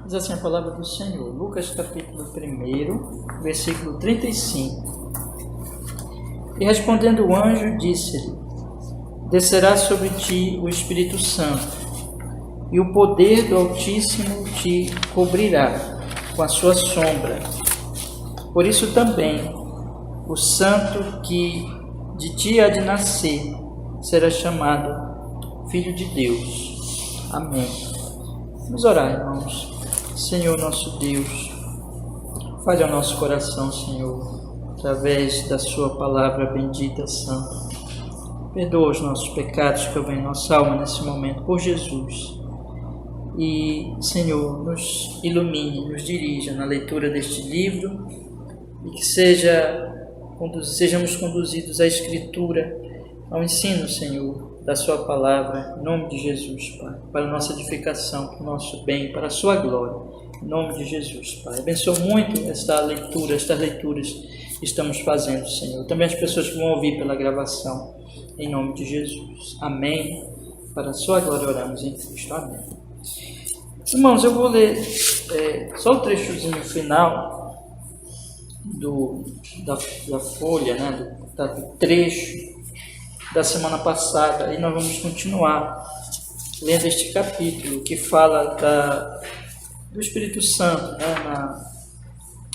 Diz assim a palavra do Senhor, Lucas capítulo 1, versículo 35. E respondendo o anjo, disse-lhe: descerá sobre ti o Espírito Santo, e o poder do Altíssimo te cobrirá com a sua sombra. Por isso também o santo que de ti há de nascer será chamado Filho de Deus. Amém. Vamos orar, irmãos. Senhor nosso Deus, fale ao nosso coração, Senhor, através da sua palavra bendita, santa. Perdoa os nossos pecados que houver em nossa alma nesse momento, por Jesus. E, Senhor, nos ilumine, nos dirija na leitura deste livro e que sejamos conduzidos à Escritura, ao ensino, Senhor, da sua palavra, em nome de Jesus, Pai, para a nossa edificação, para o nosso bem, para a sua glória, em nome de Jesus, Pai. Abençoa muito estas leituras que estamos fazendo, Senhor. Também as pessoas que vão ouvir pela gravação, em nome de Jesus. Amém. Para a sua glória oramos em Cristo. Amém. Irmãos, eu vou ler só o trechozinho final da folha, né, do trecho da semana passada, e nós vamos continuar lendo este capítulo que fala do Espírito Santo, né,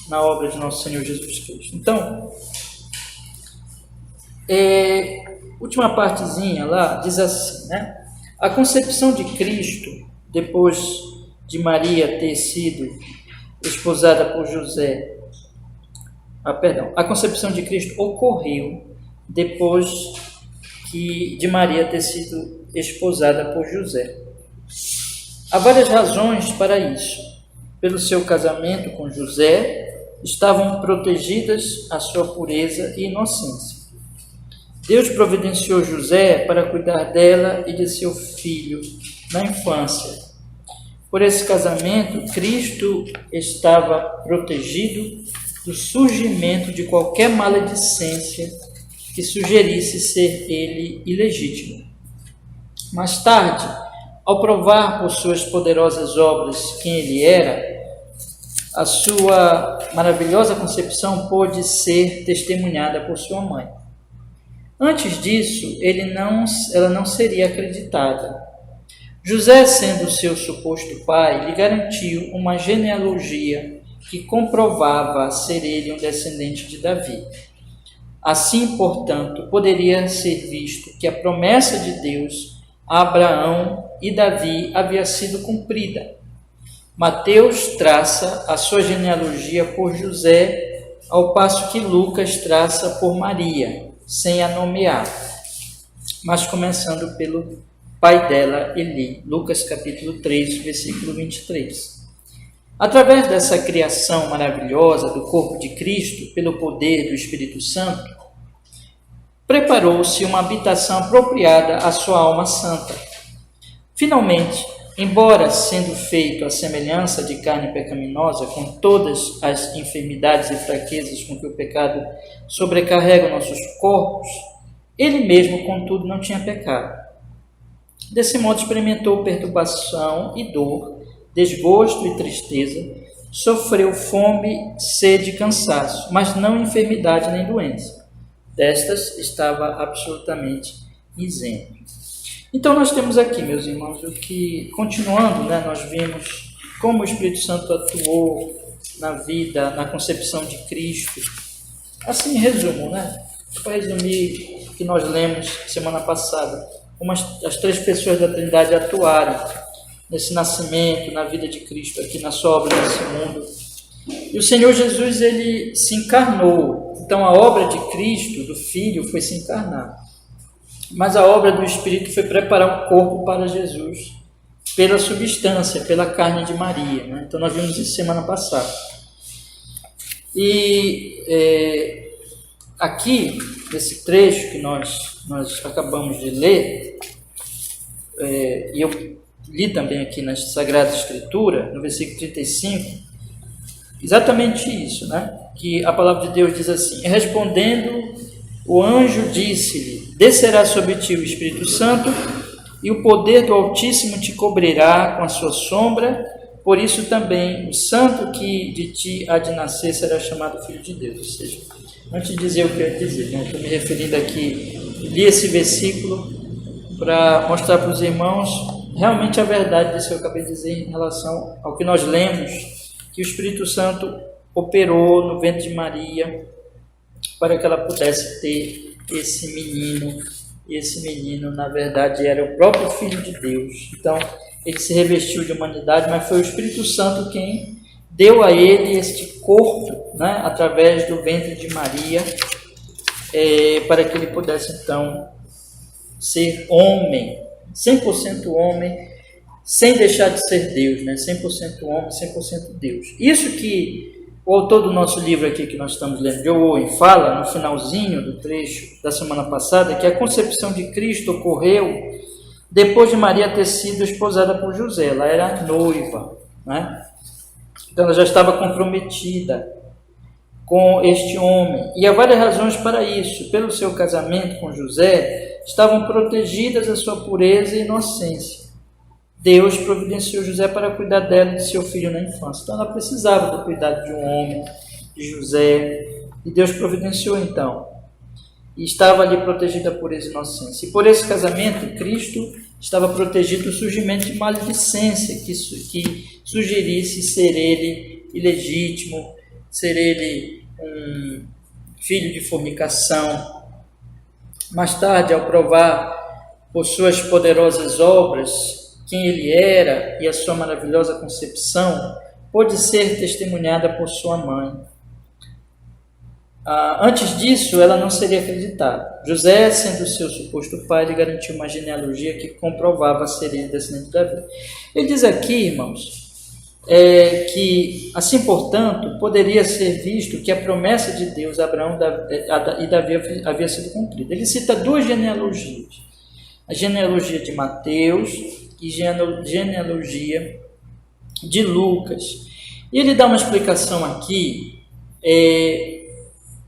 na obra de nosso Senhor Jesus Cristo. Então, última partezinha lá diz assim, né? A concepção de Cristo, depois de Maria ter sido esposada por José, a concepção de Cristo ocorreu depois de Maria ter sido esposada por José. Há várias razões para isso. Pelo seu casamento com José, estavam protegidas a sua pureza e inocência. Deus providenciou José para cuidar dela e de seu filho na infância. Por esse casamento, Cristo estava protegido do surgimento de qualquer maledicência que sugerisse ser ele ilegítimo. Mais tarde, ao provar por suas poderosas obras quem ele era, a sua maravilhosa concepção pôde ser testemunhada por sua mãe. Antes disso, ela não seria acreditada. José, sendo seu suposto pai, lhe garantiu uma genealogia que comprovava ser ele um descendente de Davi. Assim, portanto, poderia ser visto que a promessa de Deus a Abraão e Davi havia sido cumprida. Mateus traça a sua genealogia por José, ao passo que Lucas traça por Maria, sem a nomear, mas começando pelo pai dela, Eli. Lucas capítulo 3, versículo 23. Através dessa criação maravilhosa do corpo de Cristo, pelo poder do Espírito Santo, preparou-se uma habitação apropriada à sua alma santa. Finalmente, embora sendo feito à semelhança de carne pecaminosa, com todas as enfermidades e fraquezas com que o pecado sobrecarrega nossos corpos, ele mesmo, contudo, não tinha pecado. Desse modo, experimentou perturbação e dor, desgosto e tristeza, sofreu fome, sede e cansaço, mas não enfermidade nem doença. Destas estava absolutamente isento. Então nós temos aqui, meus irmãos, o que, continuando, né, nós vimos como o Espírito Santo atuou na vida, na concepção de Cristo. Assim, em resumo, né, para resumir o que nós lemos semana passada, como as três pessoas da Trindade atuaram nesse nascimento, na vida de Cristo, aqui na sua obra nesse mundo. E o Senhor Jesus, ele se encarnou. Então a obra de Cristo, do Filho, foi se encarnar. Mas a obra do Espírito foi preparar o corpo para Jesus, pela substância, pela carne de Maria, né? Então nós vimos isso semana passada. E aqui, nesse trecho que nós acabamos de ler, e eu li também aqui na Sagrada Escritura, no versículo 35, exatamente isso, né? Que a palavra de Deus diz assim: respondendo, o anjo disse-lhe: descerá sobre ti o Espírito Santo, e o poder do Altíssimo te cobrirá com a sua sombra, por isso também o santo que de ti há de nascer será chamado Filho de Deus. Ou seja, antes de dizer o que eu ia dizer, né? Estou me referindo aqui, li esse versículo para mostrar para os irmãos realmente a verdade disso que eu acabei de dizer em relação ao que nós lemos, que o Espírito Santo operou no ventre de Maria para que ela pudesse ter esse menino. E esse menino, na verdade, era o próprio Filho de Deus. Então, ele se revestiu de humanidade, mas foi o Espírito Santo quem deu a ele este corpo, né, através do ventre de Maria, para que ele pudesse, então, ser homem, 100% homem, sem deixar de ser Deus, né? 100% homem, 100% Deus. Isso que o autor do nosso livro aqui que nós estamos lendo, John Owen, fala no finalzinho do trecho da semana passada, que a concepção de Cristo ocorreu depois de Maria ter sido esposada por José. Ela era noiva, né? Então ela já estava comprometida com este homem. E há várias razões para isso. Pelo seu casamento com José, estavam protegidas a sua pureza e inocência. Deus providenciou José para cuidar dela e de seu filho na infância. Então ela precisava do cuidado de um homem, de José, e Deus providenciou então. E estava ali protegida a pureza e inocência. E por esse casamento, Cristo estava protegido do surgimento de maledicência que sugerisse ser ele ilegítimo, ser ele um filho de fornicação. Mais tarde, ao provar por suas poderosas obras quem ele era e a sua maravilhosa concepção, pôde ser testemunhada por sua mãe. Antes disso, ela não seria acreditada. José, sendo seu suposto pai, lhe garantiu uma genealogia que comprovava ser ele descendente de Davi. Ele diz aqui, irmãos, que, assim, portanto, poderia ser visto que a promessa de Deus a Abraão e Davi havia sido cumprida. Ele cita duas genealogias. A genealogia de Mateus e genealogia de Lucas. E ele dá uma explicação aqui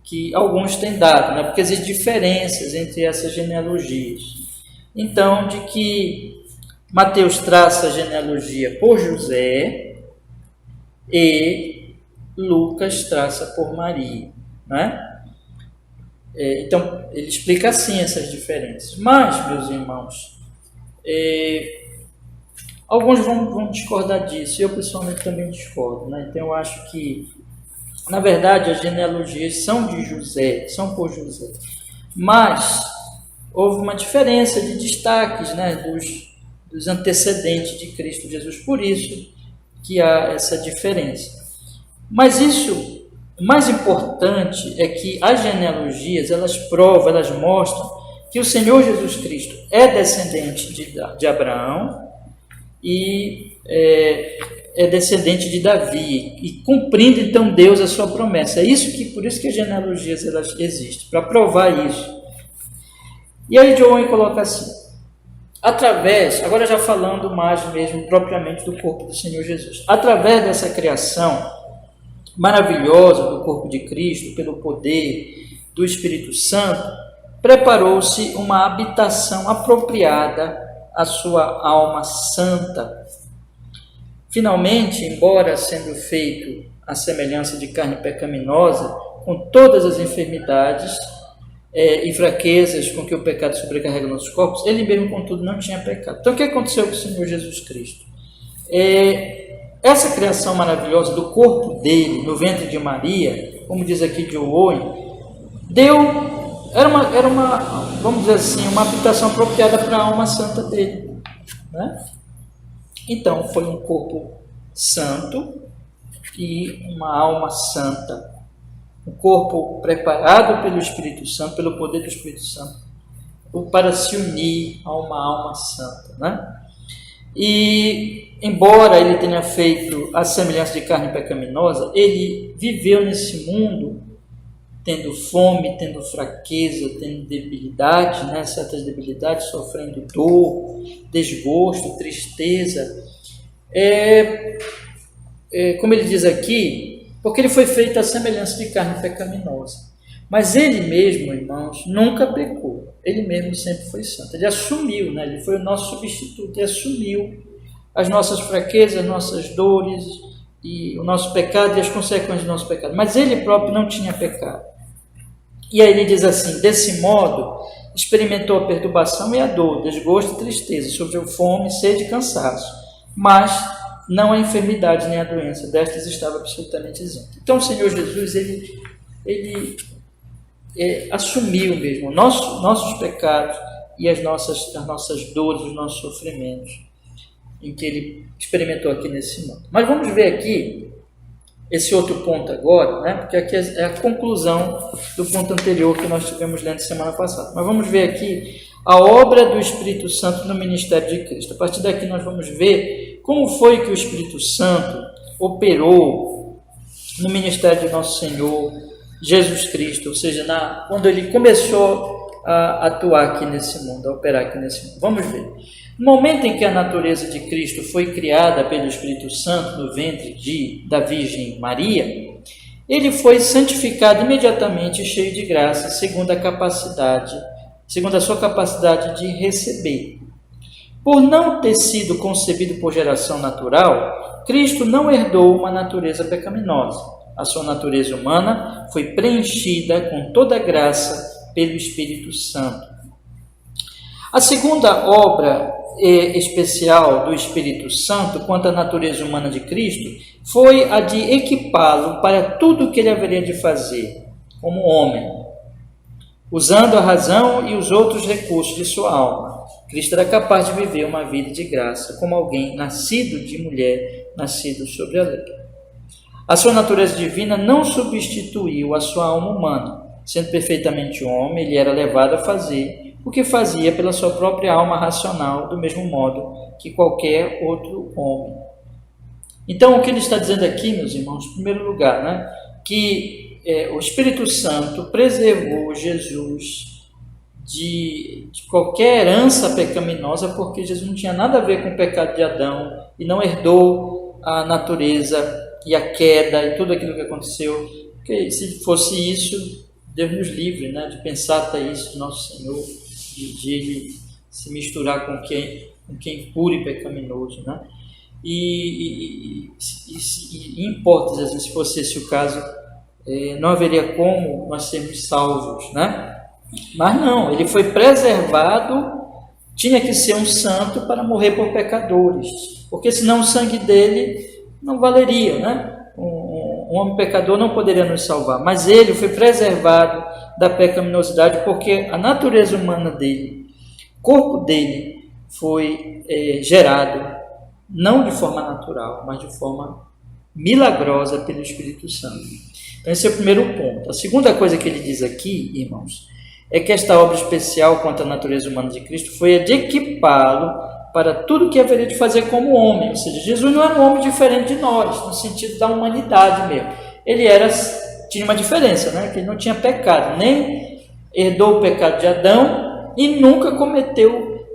que alguns têm dado, né? Porque existem diferenças entre essas genealogias. Então, de que Mateus traça a genealogia por José e Lucas traça por Maria, né? Então, ele explica assim essas diferenças. Mas, meus irmãos, alguns vão discordar disso, eu pessoalmente também discordo, né? Então eu acho que, na verdade, as genealogias são de José, são por José, mas houve uma diferença de destaques, né, dos antecedentes de Cristo Jesus, por isso que há essa diferença. Mas isso, o mais importante é que as genealogias, elas provam, elas mostram que o Senhor Jesus Cristo é descendente de Abraão, e é descendente de Davi, e cumprindo então Deus a sua promessa. Por isso que as genealogias elas existem, para provar isso. E aí John Owen coloca assim: agora já falando mais mesmo propriamente do corpo do Senhor Jesus, através dessa criação maravilhosa do corpo de Cristo, pelo poder do Espírito Santo, preparou-se uma habitação apropriada a sua alma santa. Finalmente, embora sendo feito à semelhança de carne pecaminosa, com todas as enfermidades e fraquezas com que o pecado sobrecarrega nossos corpos, ele mesmo, contudo, não tinha pecado. Então, o que aconteceu com o Senhor Jesus Cristo? Essa criação maravilhosa do corpo dele, no ventre de Maria, como diz aqui John Owen, era uma, vamos dizer assim, uma habitação apropriada para a alma santa dele, né? Então, foi um corpo santo e uma alma santa. Um corpo preparado pelo Espírito Santo, pelo poder do Espírito Santo, para se unir a uma alma santa, né? E, embora ele tenha feito a semelhança de carne pecaminosa, ele viveu nesse mundo tendo fome, tendo fraqueza, tendo debilidade, né? Certas debilidades, sofrendo dor, desgosto, tristeza. Como ele diz aqui, porque ele foi feito à semelhança de carne pecaminosa. Mas ele mesmo, irmãos, nunca pecou. Ele mesmo sempre foi santo. Ele assumiu, né? Ele foi o nosso substituto e assumiu as nossas fraquezas, nossas dores, e o nosso pecado e as consequências do nosso pecado. Mas ele próprio não tinha pecado. E aí ele diz assim: desse modo, experimentou a perturbação e a dor, desgosto e tristeza, sofreu fome, sede e cansaço, mas não a enfermidade nem a doença, destas estava absolutamente isento. Então o Senhor Jesus, ele assumiu mesmo nossos pecados e as nossas dores, os nossos sofrimentos, em que ele experimentou aqui nesse mundo. Mas vamos ver aqui esse outro ponto agora, né? Porque aqui é a conclusão do ponto anterior que nós tivemos lendo semana passada. Mas vamos ver aqui a obra do Espírito Santo no ministério de Cristo. A partir daqui nós vamos ver como foi que o Espírito Santo operou no ministério de nosso Senhor Jesus Cristo, ou seja, quando ele começou a atuar aqui nesse mundo, a operar aqui nesse mundo. Vamos ver. No momento em que a natureza de Cristo foi criada pelo Espírito Santo no ventre da Virgem Maria, ele foi santificado imediatamente, cheio de graça, segundo a sua capacidade de receber. Por não ter sido concebido por geração natural, Cristo não herdou uma natureza pecaminosa. A sua natureza humana foi preenchida com toda a graça pelo Espírito Santo. A segunda obra especial do Espírito Santo quanto à natureza humana de Cristo foi a de equipá-lo para tudo o que ele haveria de fazer como homem, usando a razão e os outros recursos de sua alma. Cristo era capaz de viver uma vida de graça como alguém nascido de mulher, nascido sobre a lei. A sua natureza divina não substituiu a sua alma humana. Sendo perfeitamente homem, ele era levado a fazer o que fazia pela sua própria alma racional, do mesmo modo que qualquer outro homem. Então, o que ele está dizendo aqui, meus irmãos, em primeiro lugar, né, que o Espírito Santo preservou Jesus de qualquer herança pecaminosa, porque Jesus não tinha nada a ver com o pecado de Adão e não herdou a natureza e a queda e tudo aquilo que aconteceu. Porque se fosse isso, Deus nos livre, né, de pensar até isso, nosso Senhor, de ele se misturar com quem impuro e pecaminoso, né? E em hipótese, se fosse esse o caso, não haveria como nós sermos salvos, né? Mas não, ele foi preservado, tinha que ser um santo para morrer por pecadores, porque senão o sangue dele não valeria, né? Um homem pecador não poderia nos salvar, mas ele foi preservado da pecaminosidade porque a natureza humana dele, o corpo dele foi gerado não de forma natural, mas de forma milagrosa pelo Espírito Santo. Então esse é o primeiro ponto. A segunda coisa que ele diz aqui, irmãos, é que esta obra especial quanto à natureza humana de Cristo foi a de equipá-lo para tudo o que haveria de fazer como homem. Ou seja, Jesus não era um homem diferente de nós, no sentido da humanidade mesmo. Ele tinha uma diferença, né? Que ele não tinha pecado, nem herdou o pecado de Adão e nunca cometeu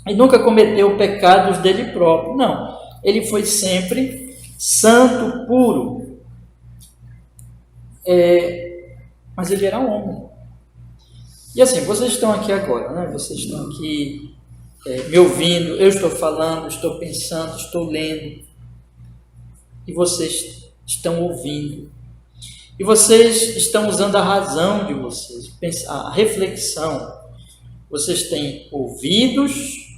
e nunca cometeu pecados dele próprio. Não, ele foi sempre santo, puro. Mas ele era homem. E assim, vocês estão aqui agora, né? Vocês estão aqui me ouvindo, eu estou falando, estou pensando, estou lendo, e vocês estão ouvindo, e vocês estão usando a razão de vocês, a reflexão. Vocês têm ouvidos,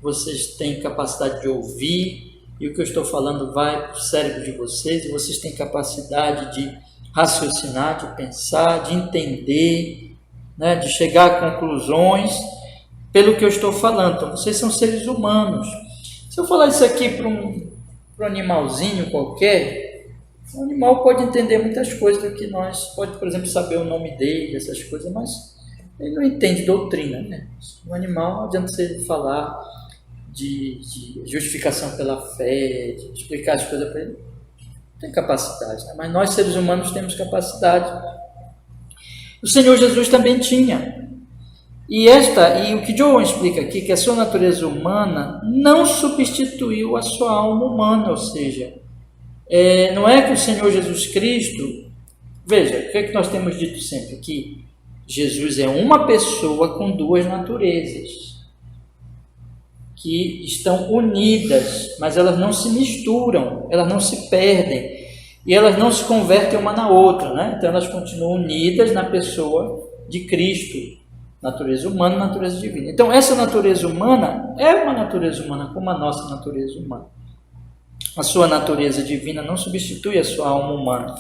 vocês têm capacidade de ouvir, e o que eu estou falando vai para o cérebro de vocês, e vocês têm capacidade de raciocinar, de pensar, de entender, né, de chegar a conclusões pelo que eu estou falando. Então, vocês são seres humanos. Se eu falar isso aqui para um animalzinho qualquer, o animal pode entender muitas coisas do que nós, pode, por exemplo, saber o nome dele, essas coisas, mas ele não entende doutrina, né? O animal, não adianta você falar de justificação pela fé, de explicar as coisas para ele, não tem capacidade, né? Mas nós, seres humanos, temos capacidade. O Senhor Jesus também tinha. E o que John explica aqui, que a sua natureza humana não substituiu a sua alma humana, ou seja, não é que o Senhor Jesus Cristo, veja, o que é que nós temos dito sempre? Que Jesus é uma pessoa com duas naturezas, que estão unidas, mas elas não se misturam, elas não se perdem, e elas não se convertem uma na outra, né? Então elas continuam unidas na pessoa de Cristo, natureza humana e natureza divina. Então essa natureza humana é uma natureza humana como a nossa natureza humana. A sua natureza divina não substitui a sua alma humana.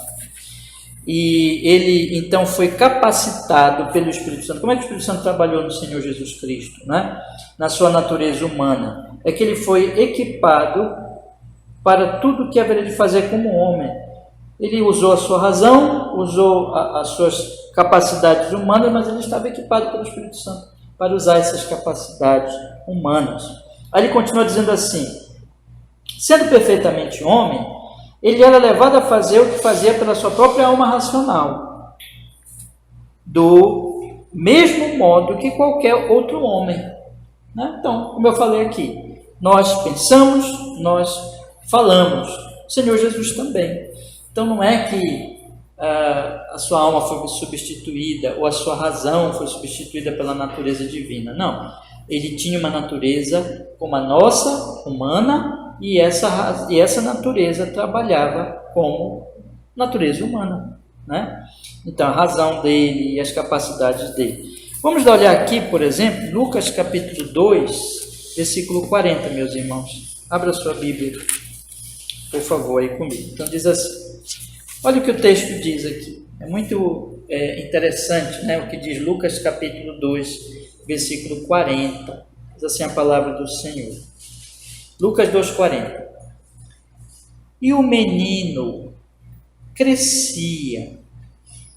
E ele então foi capacitado pelo Espírito Santo. Como é que o Espírito Santo trabalhou no Senhor Jesus Cristo, né? Na sua natureza humana? É que ele foi equipado para tudo que haveria de fazer como homem. Ele usou a sua razão, usou as suas capacidades humanas, mas ele estava equipado pelo Espírito Santo para usar essas capacidades humanas. Aí ele continua dizendo assim: sendo perfeitamente homem, ele era levado a fazer o que fazia pela sua própria alma racional, do mesmo modo que qualquer outro homem, né? Então, como eu falei aqui, nós pensamos, nós falamos, o Senhor Jesus também. Então não é que a sua alma foi substituída ou a sua razão foi substituída pela natureza divina, não. Ele tinha uma natureza como a nossa, humana, e essa natureza trabalhava como natureza humana, né? Então a razão dele e as capacidades dele. Vamos dar olhar aqui, por exemplo, Lucas capítulo 2, versículo 40, meus irmãos. Abra sua Bíblia, por favor, aí comigo. Então diz assim, olha o que o texto diz aqui. É muito interessante, né, o que diz Lucas capítulo 2, versículo 40. Diz assim a palavra do Senhor. Lucas 2,40. E o menino crescia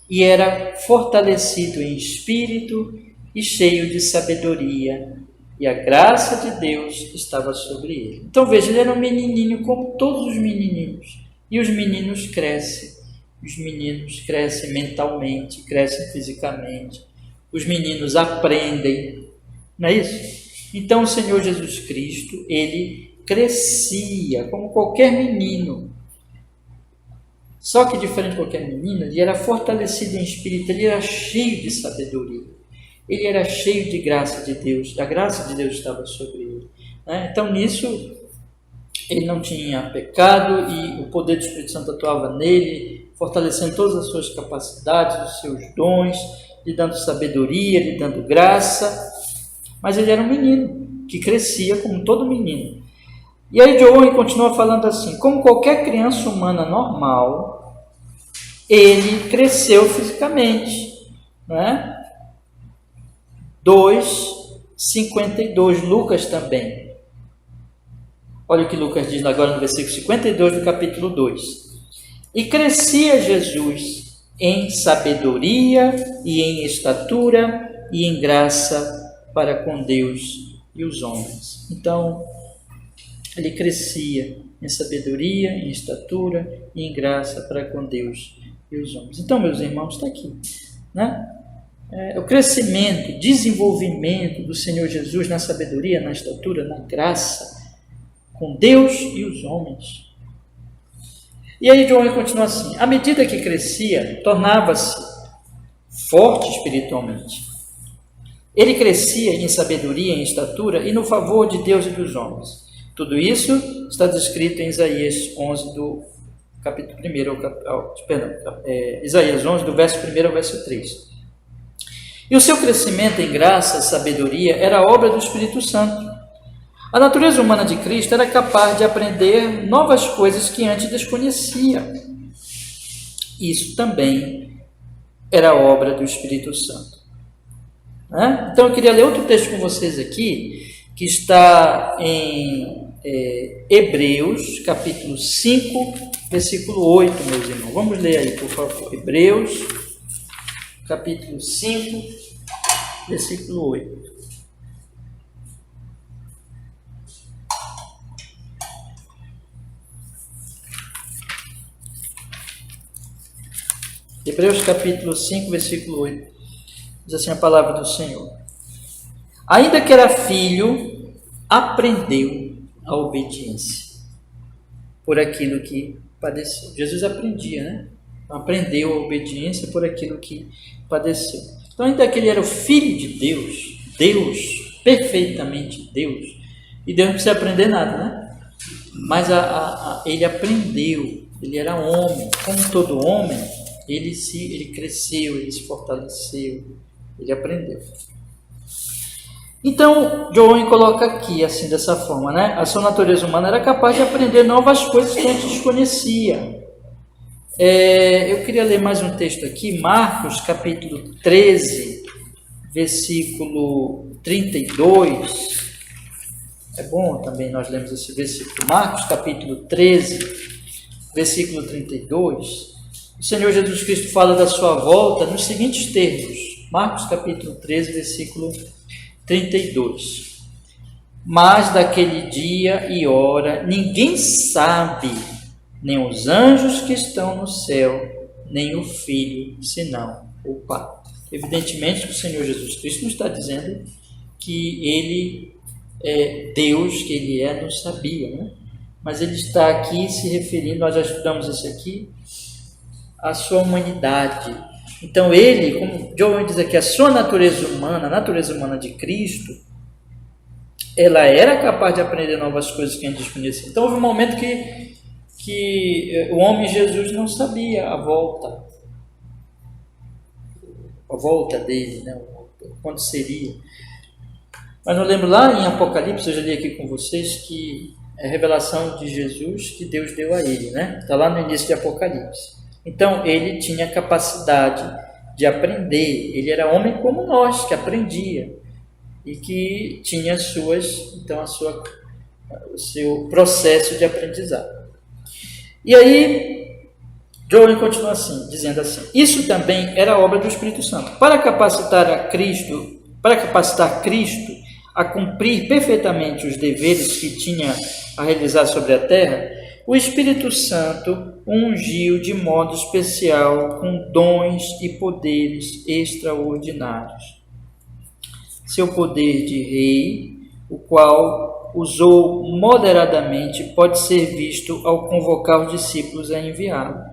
e era fortalecido em espírito e cheio de sabedoria, e a graça de Deus estava sobre ele. Então veja, ele era um menininho como todos os menininhos. E os meninos crescem. Os meninos crescem mentalmente, crescem fisicamente. Os meninos aprendem. Não é isso? Então o Senhor Jesus Cristo, ele crescia como qualquer menino. Só que diferente de qualquer menino, ele era fortalecido em espírito, ele era cheio de sabedoria. Ele era cheio de graça de Deus, a graça de Deus estava sobre ele, né? Então nisso ele não tinha pecado e o poder do Espírito Santo atuava nele, fortalecendo todas as suas capacidades, os seus dons, lhe dando sabedoria, lhe dando graça. Mas ele era um menino que crescia como todo menino. E aí João continua falando assim: como qualquer criança humana normal, ele cresceu fisicamente, né? 2:52, Lucas também. Olha o que Lucas diz agora no versículo 52 do capítulo 2. E crescia Jesus em sabedoria e em estatura e em graça para com Deus e os homens. Então, ele crescia em sabedoria, em estatura e em graça para com Deus e os homens. Então, meus irmãos, está aqui, né? O crescimento, desenvolvimento do Senhor Jesus na sabedoria, na estatura, na graça, com Deus e os homens. E aí João continua assim: à medida que crescia, tornava-se forte espiritualmente. Ele crescia em sabedoria, em estatura e no favor de Deus e dos homens. Tudo isso está descrito em Isaías 11, do capítulo 1, Isaías 11, do verso 1 ao verso 3. E o seu crescimento em graça e sabedoria era obra do Espírito Santo. A natureza humana de Cristo era capaz de aprender novas coisas que antes desconhecia. Isso também era obra do Espírito Santo. Então eu queria ler outro texto com vocês aqui, que está em Hebreus, capítulo 5, versículo 8, meus irmãos. Vamos ler aí, por favor. Hebreus, capítulo 5, versículo 8. Hebreus, capítulo 5, versículo 8. Diz assim a palavra do Senhor: ainda que era filho, aprendeu a obediência por aquilo que padeceu. Jesus aprendia, né? Aprendeu a obediência por aquilo que padeceu. Então, ainda que ele era o filho de Deus, Deus, perfeitamente Deus, E Deus não precisa aprender nada, né? Mas ele aprendeu, ele era homem, como todo homem, ele cresceu, ele se fortaleceu, ele aprendeu. Então, John Owen coloca aqui, assim, dessa forma, né? A sua natureza humana era capaz de aprender novas coisas que antes desconhecia. Eu queria ler mais um texto aqui, Marcos, capítulo 13, versículo 32. É bom também nós lemos esse versículo. Marcos, capítulo 13, versículo 32. O Senhor Jesus Cristo fala da sua volta nos seguintes termos. Marcos, capítulo 13, versículo 32. Mas daquele dia e hora ninguém sabe, nem os anjos que estão no céu, nem o Filho, senão o Pai. Evidentemente que o Senhor Jesus Cristo não está dizendo que ele é Deus, que ele não sabia, né? Mas ele está aqui se referindo, nós já estudamos isso aqui, à sua humanidade. Então ele, como John diz aqui, a sua natureza humana, a natureza humana de Cristo, ela era capaz de aprender novas coisas que a gente desconhecia. Então houve um momento que o homem Jesus não sabia a volta dele, né? Quando seria. Mas eu lembro lá em Apocalipse, eu já li aqui com vocês, que é a revelação de Jesus que Deus deu a ele, né? Está lá no início de Apocalipse. Então, ele tinha capacidade de aprender, ele era homem como nós, que aprendia, e que tinha o seu processo de aprendizado. E aí, John continua assim, dizendo assim, isso também era obra do Espírito Santo, para capacitar Cristo a cumprir perfeitamente os deveres que tinha a realizar sobre a terra, o Espírito Santo o ungiu de modo especial com dons e poderes extraordinários. Seu poder de rei, o qual usou moderadamente, pode ser visto ao convocar os discípulos a enviá-lo.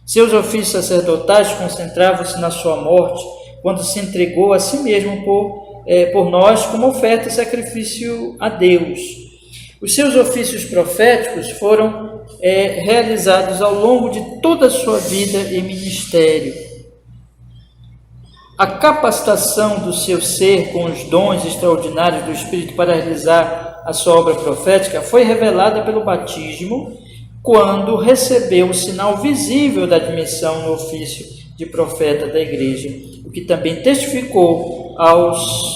Seus ofícios sacerdotais concentravam-se na sua morte, quando se entregou a si mesmo por nós como oferta e sacrifício a Deus. Os seus ofícios proféticos foram realizados ao longo de toda a sua vida e ministério. A capacitação do seu ser com os dons extraordinários do Espírito para realizar a sua obra profética foi revelada pelo batismo, quando recebeu o sinal visível da admissão no ofício de profeta da igreja, o que também testificou aos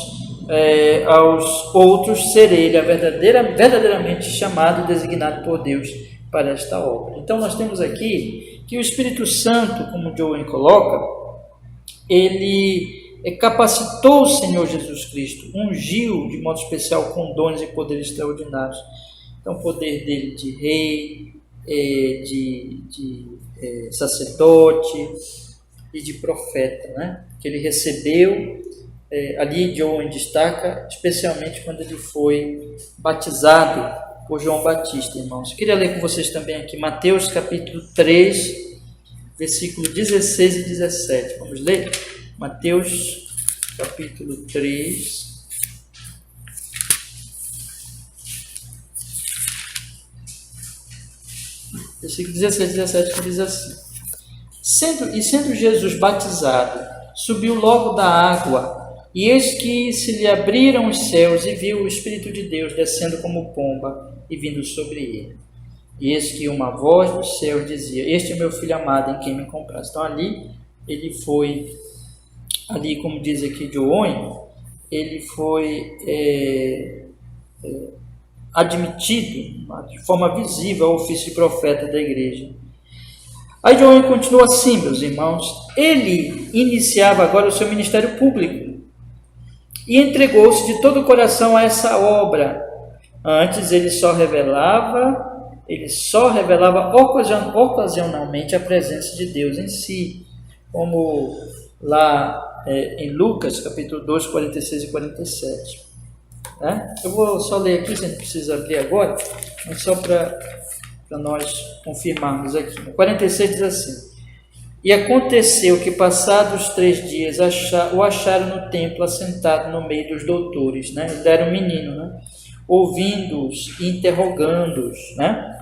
outros ser ele verdadeiramente chamado e designado por Deus para esta obra. Então nós temos aqui que o Espírito Santo, como João coloca, ele capacitou o Senhor Jesus Cristo, ungiu de modo especial com dons e poderes extraordinários. Então o poder dele de rei, de sacerdote e de profeta, né? Que ele recebeu. Ali João destaca, especialmente quando ele foi batizado por João Batista, irmãos. Eu queria ler com vocês também aqui Mateus capítulo 3, versículo 16 e 17. Vamos ler? Mateus capítulo 3. Versículo 16 e 17, que diz assim: Sendo Jesus batizado, subiu logo da água, e eis que se lhe abriram os céus, e viu o Espírito de Deus descendo como pomba e vindo sobre ele. E eis que uma voz do céu dizia: Este é meu filho amado, em quem me compraste. Então ali ele foi, como diz aqui de Owen, ele foi admitido de forma visível ao ofício de profeta da igreja. Aí John continua assim, meus irmãos, ele iniciava agora o seu ministério público e entregou-se de todo o coração a essa obra. Antes ele só revelava ocasionalmente a presença de Deus em si, como lá em Lucas capítulo 2, 46 e 47. Eu vou só ler aqui, você não precisa abrir agora, mas só para nós confirmarmos aqui. No 46 diz assim: E aconteceu que, passados 3 dias, o acharam no templo assentado no meio dos doutores, né? Ele era um menino, né? ouvindo-os e interrogando-os, né?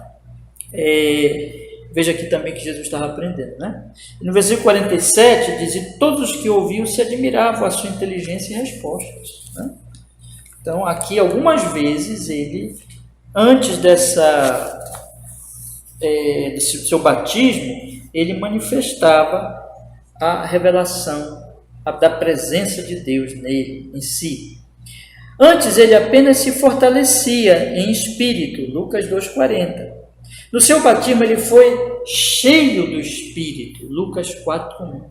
Veja aqui também que Jesus estava aprendendo, né? No versículo 47 diz: e todos os que ouviam se admiravam a sua inteligência e respostas, né? Então, aqui algumas vezes ele, antes do seu batismo, ele manifestava a revelação da presença de Deus nele, em si. Antes ele apenas se fortalecia em espírito, Lucas 2,40. No seu batismo ele foi cheio do Espírito, Lucas 4,1.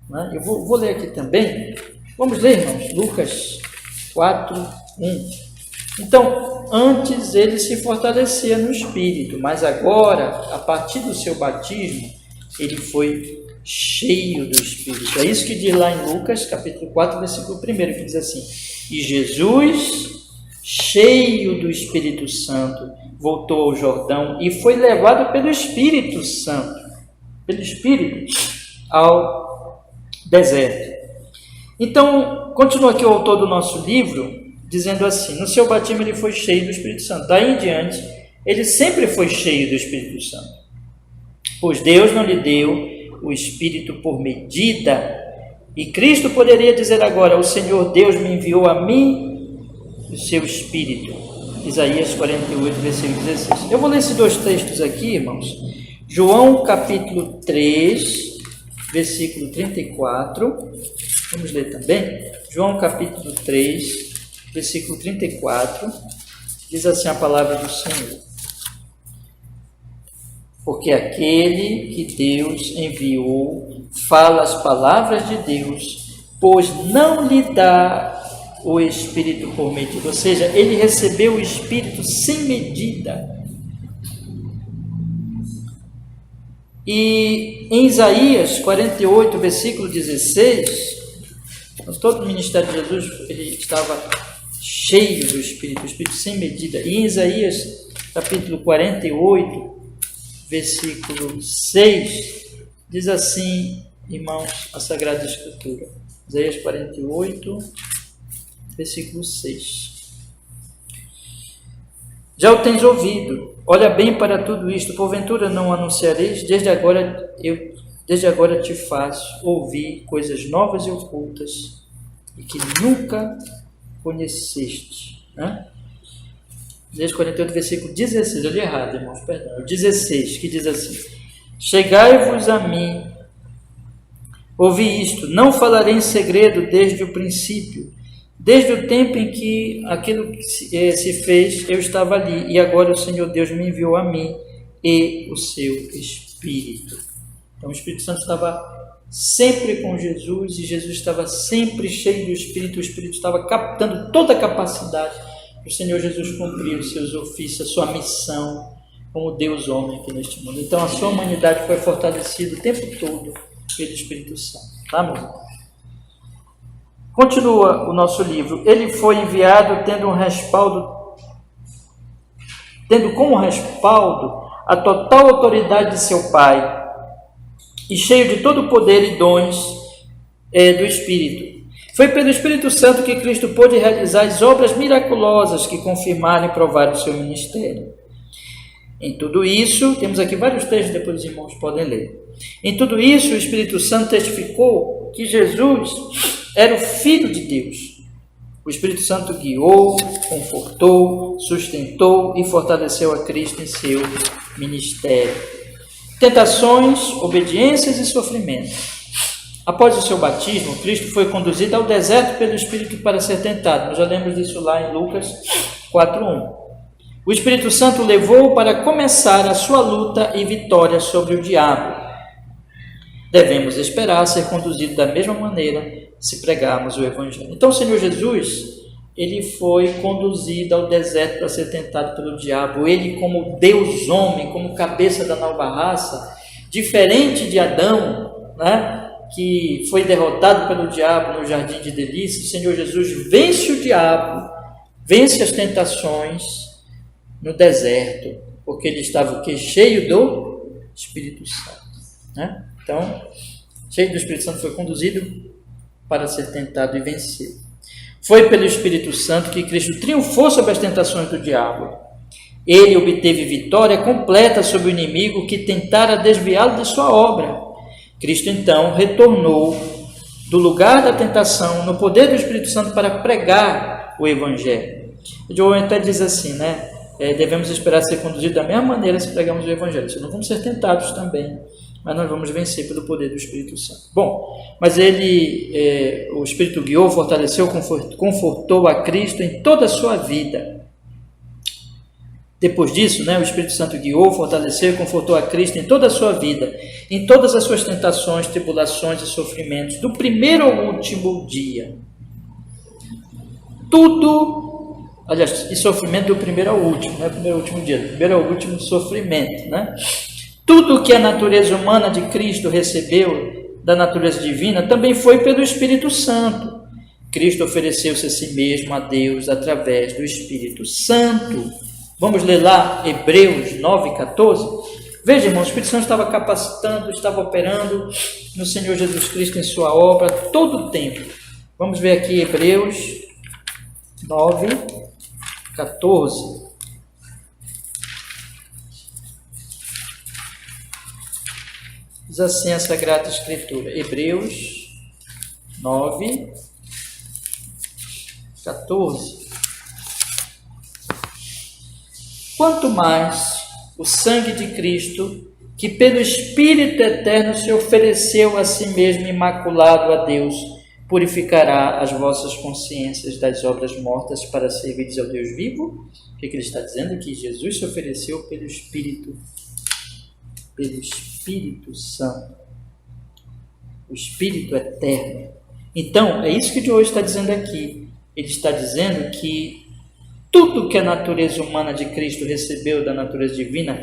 Né? Eu vou ler aqui também. Vamos ler, irmãos, Lucas 4,1. Então, antes ele se fortalecia no Espírito, mas agora, a partir do seu batismo, ele foi cheio do Espírito. É isso que diz lá em Lucas, capítulo 4, versículo 1, que diz assim: e Jesus, cheio do Espírito Santo, voltou ao Jordão e foi levado pelo Espírito Santo, pelo Espírito, ao deserto. Então, continua aqui o autor do nosso livro, dizendo assim: no seu batismo ele foi cheio do Espírito Santo. Daí em diante, ele sempre foi cheio do Espírito Santo, pois Deus não lhe deu o Espírito por medida. E Cristo poderia dizer agora: o Senhor Deus me enviou a mim o seu Espírito. Isaías 48, versículo 16. Eu vou ler esses dois textos aqui, irmãos. João capítulo 3, versículo 34. Vamos ler também. João capítulo 3, versículo 34. Diz assim a palavra do Senhor: porque aquele que Deus enviou fala as palavras de Deus, pois não lhe dá o Espírito por medida. Ou seja, ele recebeu o Espírito sem medida. E em Isaías 48, versículo 16, todo o ministério de Jesus ele estava cheio do Espírito, o Espírito sem medida. E em Isaías capítulo 48, versículo 6, diz assim, irmãos, a Sagrada Escritura. Isaías 48, versículo 6. Já o tens ouvido, olha bem para tudo isto, porventura não anunciareis? Desde agora te faço ouvir coisas novas e ocultas, e que nunca conheceste. Né? Isaías 48, versículo 16, eu li errado, irmãos, perdão, 16, que diz assim: chegai-vos a mim, ouvi isto, não falarei em segredo desde o princípio. Desde o tempo em que aquilo se fez, eu estava ali, e agora o Senhor Deus me enviou a mim e o seu Espírito. Então o Espírito Santo estava sempre com Jesus, e Jesus estava sempre cheio do Espírito, o Espírito estava captando toda a capacidade para o Senhor Jesus cumprir os seus ofícios, a sua missão como Deus homem aqui neste mundo. Então a sua humanidade foi fortalecida o tempo todo pelo Espírito Santo. Tá, meu irmão? Continua o nosso livro. Ele foi enviado tendo como respaldo a total autoridade de seu Pai, e cheio de todo o poder e dons do Espírito. Foi pelo Espírito Santo que Cristo pôde realizar as obras miraculosas que confirmaram e provaram o seu ministério. Em tudo isso, temos aqui vários textos, depois os irmãos podem ler. Em tudo isso, o Espírito Santo testificou que Jesus era o Filho de Deus. O Espírito Santo guiou, confortou, sustentou e fortaleceu a Cristo em seu ministério. Tentações, obediências e sofrimentos. Após o seu batismo, Cristo foi conduzido ao deserto pelo Espírito para ser tentado. Nós já lemos disso lá em Lucas 4:1. O Espírito Santo o levou para começar a sua luta e vitória sobre o diabo. Devemos esperar ser conduzido da mesma maneira se pregarmos o Evangelho. Então o Senhor Jesus, ele foi conduzido ao deserto para ser tentado pelo diabo. Ele, como Deus homem, como cabeça da nova raça, diferente de Adão, né, que foi derrotado pelo diabo no jardim de delícia, o Senhor Jesus vence o diabo, vence as tentações no deserto, porque ele estava o quê? Cheio do Espírito Santo. Né? Então, cheio do Espírito Santo, foi conduzido para ser tentado e vencer. Foi pelo Espírito Santo que Cristo triunfou sobre as tentações do diabo. Ele obteve vitória completa sobre o inimigo que tentara desviá-lo de sua obra. Cristo, então, retornou do lugar da tentação no poder do Espírito Santo para pregar o Evangelho. John até diz assim, né? Devemos esperar ser conduzidos da mesma maneira se pregamos o Evangelho. Senão vamos ser tentados também, mas nós vamos vencer pelo poder do Espírito Santo. Bom, mas o Espírito guiou, fortaleceu, confortou a Cristo em toda a sua vida. Depois disso, né, o Espírito Santo guiou, fortaleceu e confortou a Cristo em toda a sua vida, em todas as suas tentações, tribulações e sofrimentos, do primeiro ao último dia. Tudo, aliás, e sofrimento do primeiro ao último, né, primeiro ao último dia, do primeiro ao último sofrimento, né? Tudo que a natureza humana de Cristo recebeu da natureza divina também foi pelo Espírito Santo. Cristo ofereceu-se a si mesmo a Deus através do Espírito Santo. Vamos ler lá Hebreus 9,14. Veja, irmãos, o Espírito Santo estava capacitando, estava operando no Senhor Jesus Cristo em sua obra todo o tempo. Vamos ver aqui Hebreus 9,14. Diz assim a Sagrada Escritura, Hebreus 9,14. Quanto mais o sangue de Cristo, que pelo Espírito Eterno se ofereceu a si mesmo imaculado a Deus, purificará as vossas consciências das obras mortas para servir ao Deus vivo? O que ele está dizendo? Que Jesus se ofereceu pelo Espírito Santo, o Espírito Eterno. Então, é isso que de hoje está dizendo aqui. Ele está dizendo que tudo que a natureza humana de Cristo recebeu da natureza divina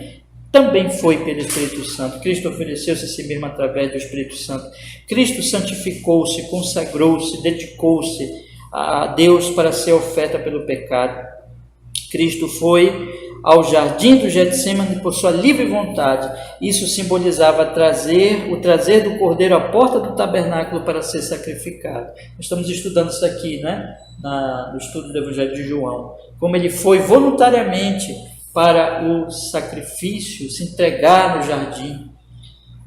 também foi pelo Espírito Santo. Cristo ofereceu-se a si mesmo através do Espírito Santo. Cristo santificou-se, consagrou-se, dedicou-se a Deus para ser oferta pelo pecado. Cristo foi ao jardim do Getsemane por sua livre vontade. Isso simbolizava o trazer do cordeiro à porta do tabernáculo para ser sacrificado. Nós estamos estudando isso aqui, né? No estudo do Evangelho de João. Como ele foi voluntariamente para o sacrifício, se entregar no jardim,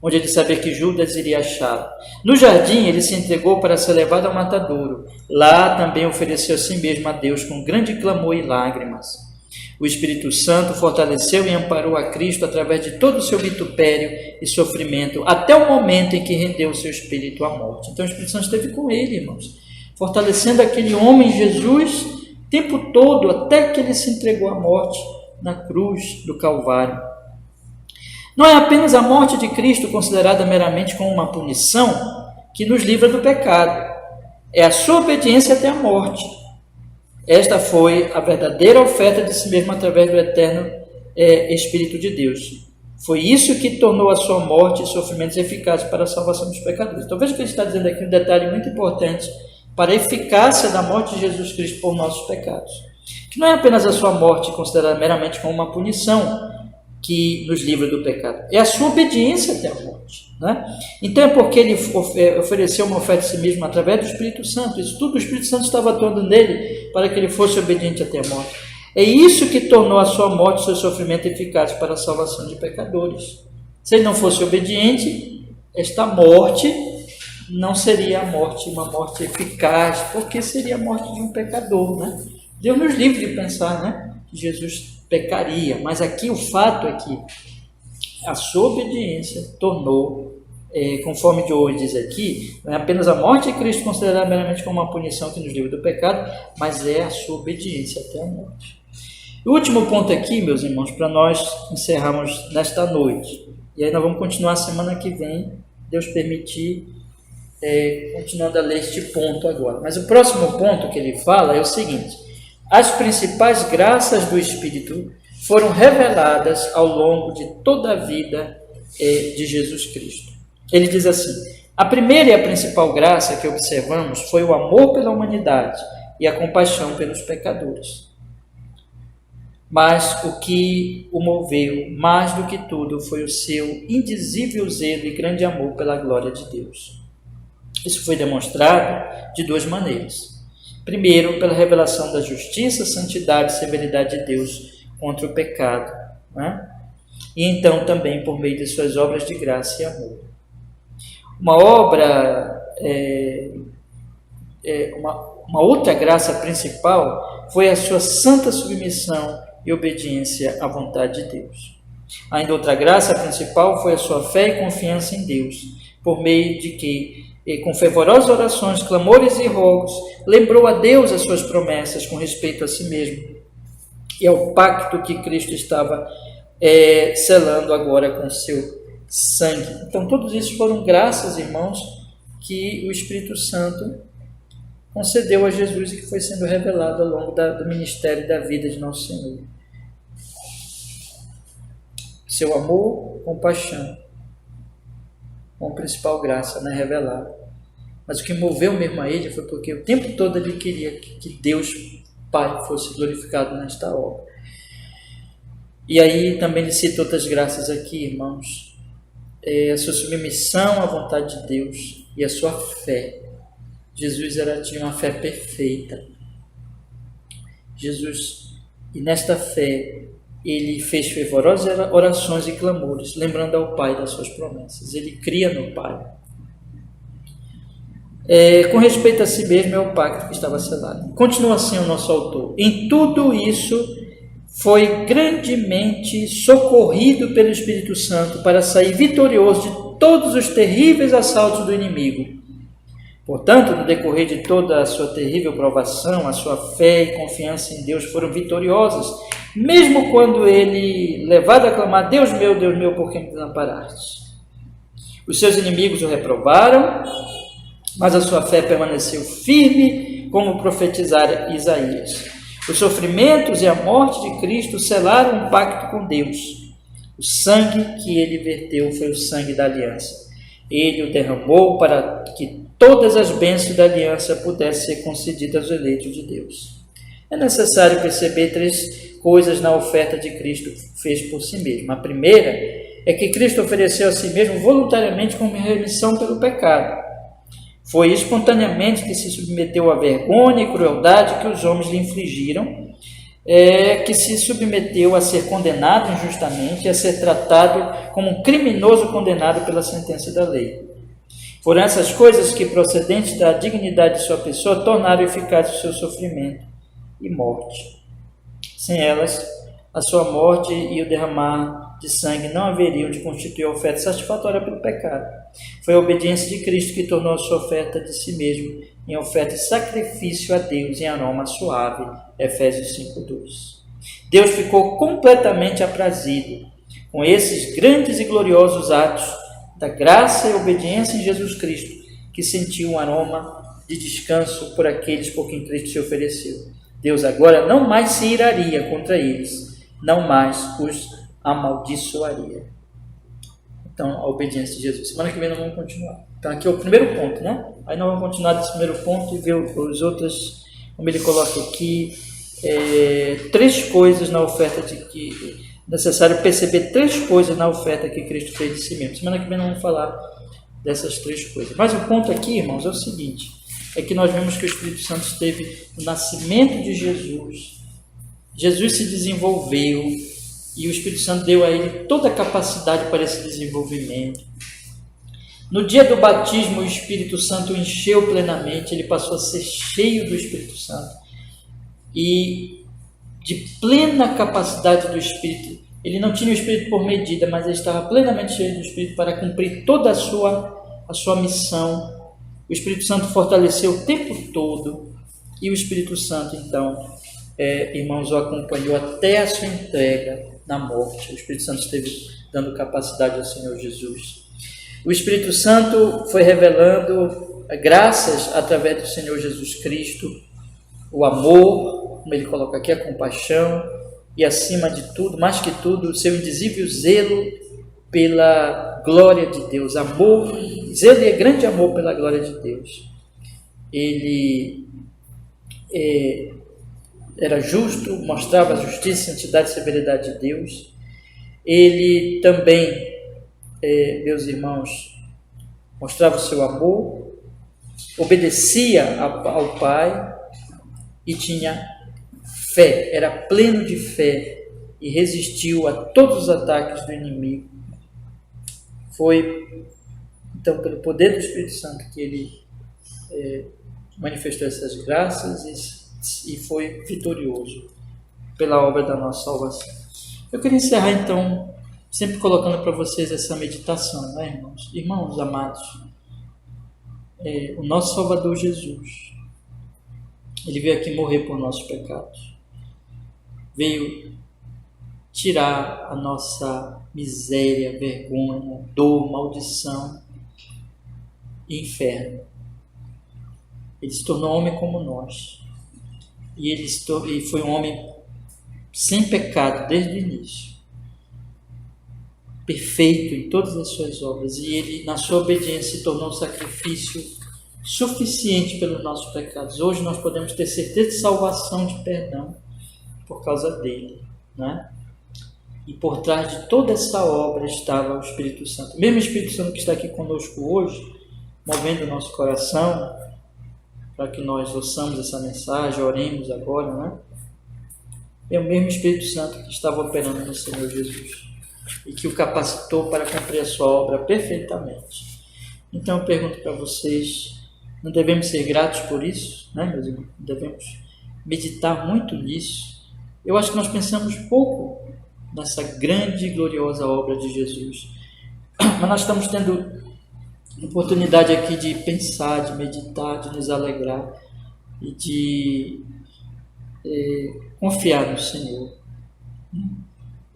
onde ele sabia que Judas iria achá-lo. No jardim, ele se entregou para ser levado ao matadouro. Lá também ofereceu a si mesmo a Deus com grande clamor e lágrimas. O Espírito Santo fortaleceu e amparou a Cristo através de todo o seu vitupério e sofrimento, até o momento em que rendeu o seu espírito à morte. Então o Espírito Santo esteve com ele, irmãos, fortalecendo aquele homem Jesus o tempo todo, até que ele se entregou à morte na cruz do Calvário. Não é apenas a morte de Cristo considerada meramente como uma punição que nos livra do pecado, é a sua obediência até a morte. Esta foi a verdadeira oferta de si mesmo através do eterno Espírito de Deus. Foi isso que tornou a sua morte e sofrimentos eficazes para a salvação dos pecadores. Então veja que ele está dizendo aqui um detalhe muito importante para a eficácia da morte de Jesus Cristo por nossos pecados. Que não é apenas a sua morte considerada meramente como uma punição que nos livra do pecado, é a sua obediência até a morte, né? Então é porque ele ofereceu uma oferta de si mesmo através do Espírito Santo. Isso tudo o Espírito Santo estava atuando nele para que ele fosse obediente até a morte. É isso que tornou a sua morte e seu sofrimento eficazes para a salvação de pecadores. Se ele não fosse obediente, esta morte não seria uma morte eficaz, porque seria a morte de um pecador, né? Deus nos livre de pensar, né, que Jesus pecaria, mas aqui o fato é que a sua obediência tornou, conforme de hoje diz aqui, não é apenas a morte de Cristo considerada meramente como uma punição que nos livra do pecado, mas é a sua obediência até a morte. O último ponto aqui, meus irmãos, para nós encerrarmos nesta noite, e aí nós vamos continuar semana que vem, Deus permitir, continuando a ler este ponto agora. Mas o próximo ponto que ele fala é o seguinte: as principais graças do Espírito foram reveladas ao longo de toda a vida de Jesus Cristo. Ele diz assim: a primeira e a principal graça que observamos foi o amor pela humanidade e a compaixão pelos pecadores. Mas o que o moveu mais do que tudo foi o seu indizível zelo e grande amor pela glória de Deus. Isso foi demonstrado de duas maneiras. Primeiro, pela revelação da justiça, santidade e severidade de Deus contra o pecado, né? E então também por meio de suas obras de graça e amor. Uma obra, uma outra graça principal foi a sua santa submissão e obediência à vontade de Deus. Ainda outra graça principal foi a sua fé e confiança em Deus, por meio de que, com fervorosas orações, clamores e rogos, lembrou a Deus as suas promessas com respeito a si mesmo e ao pacto que Cristo estava selando agora com seu sangue. Então, todos isso foram graças, irmãos, que o Espírito Santo concedeu a Jesus e que foi sendo revelado ao longo do ministério e da vida de nosso Senhor. Seu amor, compaixão, como principal graça, né, revelada. Mas o que moveu mesmo a ele foi porque o tempo todo ele queria que Deus Pai fosse glorificado nesta obra. E aí também ele cita outras graças aqui, irmãos. A sua submissão à vontade de Deus e a sua fé. Jesus tinha uma fé perfeita. Jesus, e nesta fé, ele fez fervorosas orações e clamores, lembrando ao Pai das suas promessas. Ele cria no Pai. Com respeito a si mesmo, é o pacto que estava selado. Continua assim o nosso autor. Em tudo isso, foi grandemente socorrido pelo Espírito Santo para sair vitorioso de todos os terríveis assaltos do inimigo. Portanto, no decorrer de toda a sua terrível provação, a sua fé e confiança em Deus foram vitoriosas, mesmo quando ele, levado a clamar, Deus meu, por que me desamparaste? Os seus inimigos o reprovaram, mas a sua fé permaneceu firme, como profetizara Isaías. Os sofrimentos e a morte de Cristo selaram um pacto com Deus. O sangue que ele verteu foi o sangue da aliança. Ele o derramou para que todas as bênçãos da aliança pudessem ser concedidas aos eleitos de Deus. É necessário perceber 3 coisas na oferta de Cristo fez por si mesmo. A primeira é que Cristo ofereceu a si mesmo voluntariamente como remissão pelo pecado. Foi espontaneamente que se submeteu à vergonha e crueldade que os homens lhe infligiram, que se submeteu a ser condenado injustamente e a ser tratado como um criminoso condenado pela sentença da lei. Foram essas coisas que, procedentes da dignidade de sua pessoa, tornaram eficaz o seu sofrimento e morte. Sem elas, a sua morte e o derramar de sangue não haveriam de constituir a oferta satisfatória pelo pecado. Foi a obediência de Cristo que tornou a sua oferta de si mesmo em oferta e sacrifício a Deus em aroma suave. Efésios 5:2. Deus ficou completamente aprazido com esses grandes e gloriosos atos da graça e obediência em Jesus Cristo, que sentiu um aroma de descanso por aqueles por quem Cristo se ofereceu. Deus agora não mais se iraria contra eles, não mais os amaldiçoaria. Então, a obediência de Jesus. Semana que vem nós vamos continuar. Então, aqui é o primeiro ponto, né? Aí nós vamos continuar desse primeiro ponto e ver os outros, como ele coloca aqui, 3 coisas na oferta de que necessário perceber 3 coisas na oferta que Cristo fez de si mesmo. Semana que vem nós vamos falar dessas 3 coisas. Mas o ponto aqui, irmãos, é o seguinte, é que nós vemos que o Espírito Santo esteve no nascimento de Jesus. Jesus se desenvolveu e o Espírito Santo deu a ele toda a capacidade para esse desenvolvimento. No dia do batismo, o Espírito Santo o encheu plenamente, ele passou a ser cheio do Espírito Santo. E de plena capacidade do Espírito, ele não tinha o Espírito por medida, mas ele estava plenamente cheio do Espírito para cumprir toda a sua missão. O Espírito Santo fortaleceu o tempo todo e o Espírito Santo, então, irmãos, o acompanhou até a sua entrega na morte. O Espírito Santo esteve dando capacidade ao Senhor Jesus. O Espírito Santo foi revelando graças através do Senhor Jesus Cristo, o amor, como ele coloca aqui, a compaixão e, acima de tudo, mais que tudo, o seu indizível zelo pela glória de Deus. Amor, zelo e grande amor pela glória de Deus. Ele era justo, mostrava a justiça, santidade e severidade de Deus. Ele também, meus irmãos, mostrava o seu amor, obedecia ao Pai, e tinha fé, era pleno de fé e resistiu a todos os ataques do inimigo. Foi, então, pelo poder do Espírito Santo que ele manifestou essas graças e foi vitorioso pela obra da nossa salvação. Eu queria encerrar, então, sempre colocando para vocês essa meditação, né, irmãos? Irmãos amados, o nosso Salvador Jesus, ele veio aqui morrer por nossos pecados. Veio tirar a nossa miséria, vergonha, dor, maldição e inferno. Ele se tornou homem como nós. E ele foi um homem sem pecado desde o início. Perfeito em todas as suas obras. E ele, na sua obediência, se tornou um sacrifício suficiente pelos nossos pecados. Hoje nós podemos ter certeza de salvação, de perdão, por causa dele, né? E por trás de toda essa obra estava o Espírito Santo. O mesmo Espírito Santo que está aqui conosco hoje, movendo o nosso coração, para que nós ouçamos essa mensagem, oremos agora, né? É o mesmo Espírito Santo que estava operando no Senhor Jesus e que o capacitou para cumprir a sua obra perfeitamente. Então eu pergunto para vocês, não devemos ser gratos por isso, né, meus irmãos? Devemos meditar muito nisso. Eu acho que nós pensamos pouco nessa grande e gloriosa obra de Jesus, mas nós estamos tendo oportunidade aqui de pensar, de meditar, de nos alegrar e de confiar no Senhor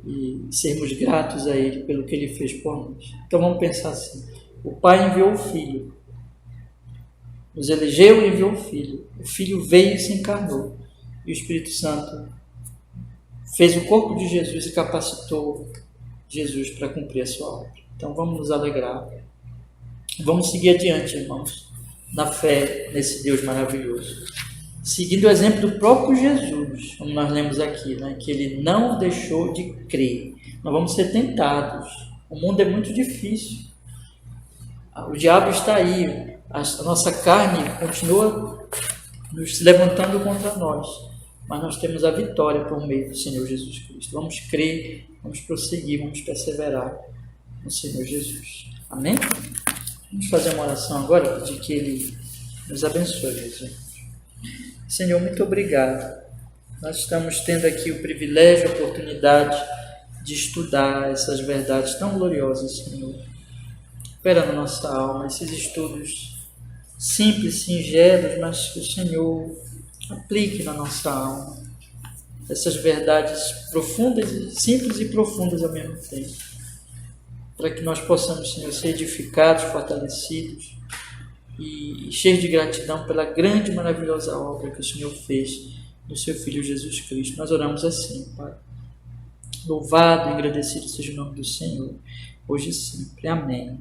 e sermos gratos a Ele pelo que Ele fez por nós. Então vamos pensar assim: o Pai enviou o Filho, nos elegeu e enviou o Filho veio e se encarnou, e o Espírito Santo fez o corpo de Jesus e capacitou Jesus para cumprir a sua obra. Então vamos nos alegrar. Vamos seguir adiante, irmãos, na fé nesse Deus maravilhoso. Seguindo o exemplo do próprio Jesus, como nós lemos aqui, né, que ele não deixou de crer. Nós vamos ser tentados. O mundo é muito difícil. O diabo está aí. A nossa carne continua nos levantando contra nós. Mas nós temos a vitória por meio do Senhor Jesus Cristo. Vamos crer, vamos prosseguir, vamos perseverar no Senhor Jesus. Amém? Vamos fazer uma oração agora, pedir que Ele nos abençoe, meus irmãos. Senhor, muito obrigado. Nós estamos tendo aqui o privilégio, a oportunidade de estudar essas verdades tão gloriosas, Senhor. Opera na nossa alma esses estudos simples, singelos, mas que o Senhor aplique na nossa alma essas verdades profundas, simples e profundas ao mesmo tempo, para que nós possamos, Senhor, ser edificados, fortalecidos e cheios de gratidão pela grande e maravilhosa obra que o Senhor fez no seu Filho Jesus Cristo. Nós oramos assim, Pai. Louvado e agradecido seja o nome do Senhor, hoje e sempre. Amém.